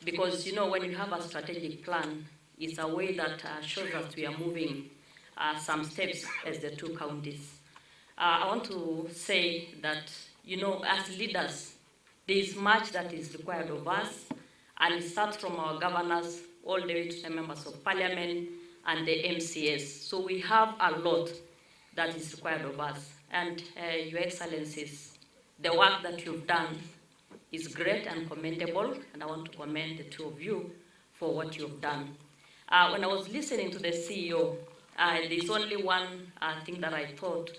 because, when you have a strategic plan, it's a way that shows us we are moving some steps as the two counties. I want to say that, as leaders, there is much that is required of us, and it starts from our governors all the way to the members of parliament and the MCS. So we have a lot that is required of us. And Your Excellencies, the work that you've done is great and commendable, and I want to commend the two of you for what you've done. When I was listening to the CEO, there's only one thing that I thought,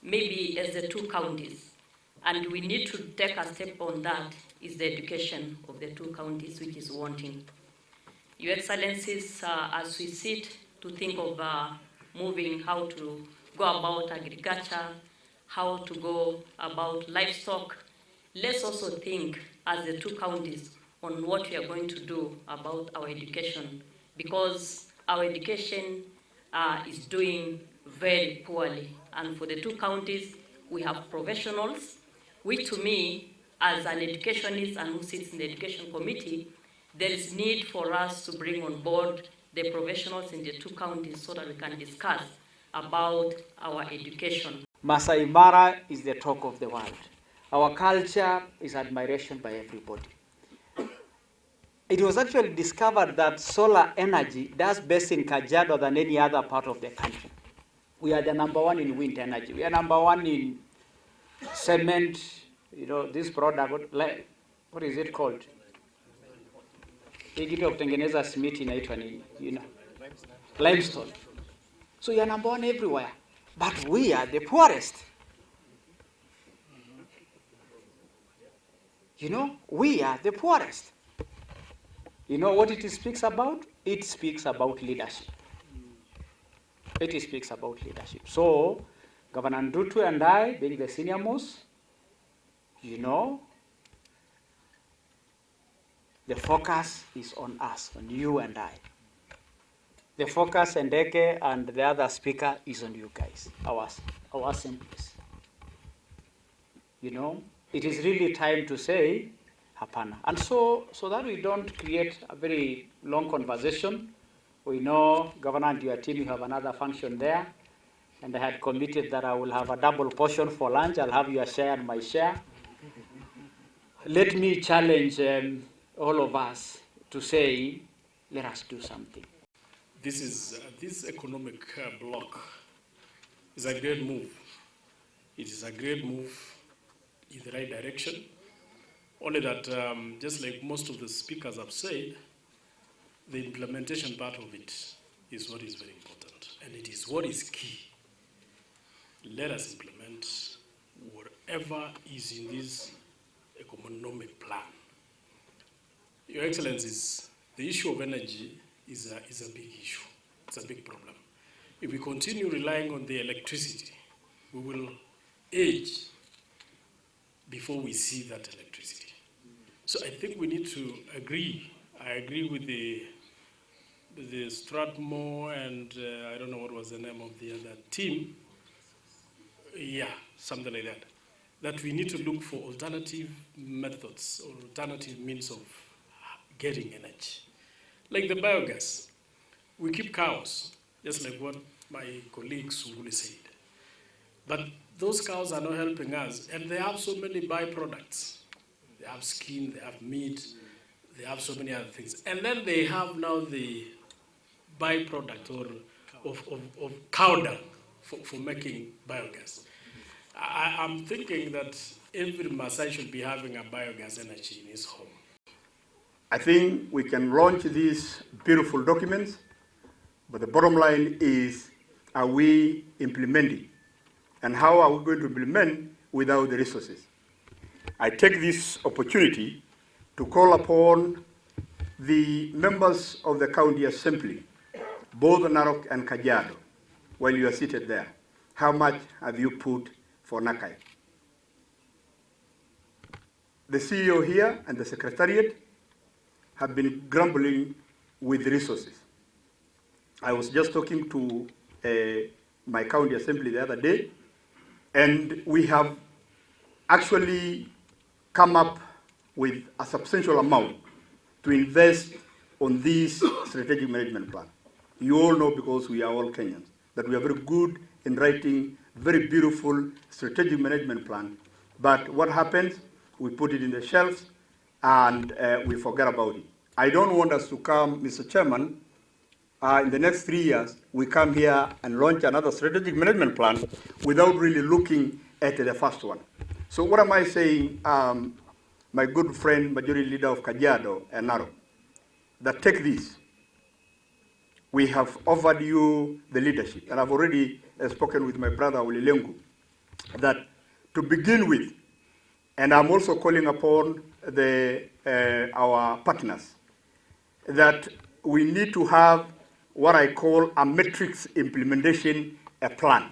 maybe as the two counties, and we need to take a step on that, is the education of the two counties, which is wanting. Your Excellencies, as we sit to think of moving how to go about agriculture, how to go about livestock, let's also think as the two counties on what we are going to do about our education, because our education is doing very poorly. And for the two counties, we have professionals, which to me, as an educationist and who sits in the education committee, there is need for us to bring on board the professionals in the two counties so that we can discuss about our education. Masai Mara is the talk of the world. Our culture is admiration by everybody. It was actually discovered that solar energy does best in Kajiado than any other part of the country. We are the #1 in wind energy. We are #1 in cement, this product, what is it called? Kutengeneza simiti inaitwa nini, limestone. So you are #1 everywhere, but we are the poorest. We are the poorest. You know what it speaks about? It speaks about leadership. It speaks about leadership. So, Governor Ndutu and I, being the senior most, the focus is on us, on you and I. The focus, Ndeke and the other speaker, is on you guys, our assemblies. It is really time to say, hapana. And so that we don't create a very long conversation, we know, Governor, and your team, you have another function there, and I had committed that I will have a double portion for lunch. I'll have your share and my share. Let me challenge all of us to say, let us do something. This economic bloc is a great move. It is a great move in the right direction. Only that, just like most of the speakers have said, the implementation part of it is what is very important, and it is what is key. Let us implement whatever is in this economic plan. Your Excellencies, the issue of energy is a big issue. It's a big problem. If we continue relying on the electricity, we will age before we see that electricity. So I think we need to agree. I agree with the Strathmore and I don't know what was the name of the other team. Yeah, something like that. That we need to look for alternative methods or alternative means of getting energy. Like the biogas. We keep cows, just like what my colleague Sunguli said. But those cows are not helping us, and they have so many byproducts. They have skin, they have meat, they have so many other things. And then they have now the byproduct of cow dung for making biogas. I'm thinking that every Maasai should be having a biogas energy in his home. I think we can launch these beautiful documents, but the bottom line is, are we implementing? And how are we going to implement without the resources? I take this opportunity to call upon the members of the county assembly, both Narok and Kajiado, while you are seated there. How much have you put for Nakai? The CEO here and the secretariat have been grumbling with resources. I was just talking to my county assembly the other day, and we have actually come up with a substantial amount to invest on this strategic management plan. You all know, because we are all Kenyans, that we are very good in writing very beautiful strategic management plan. But what happens? We put it in the shelves and we forget about it. I don't want us to come, Mr. Chairman, in the next 3 years, we come here and launch another strategic management plan without really looking at the first one. So what am I saying, my good friend, Majority Leader of Kajiado and Narok, that take this. We have offered you the leadership, and I've already spoken with my brother Ulilengu, that to begin with, and I'm also calling upon our partners, that we need to have what I call a matrix implementation plan.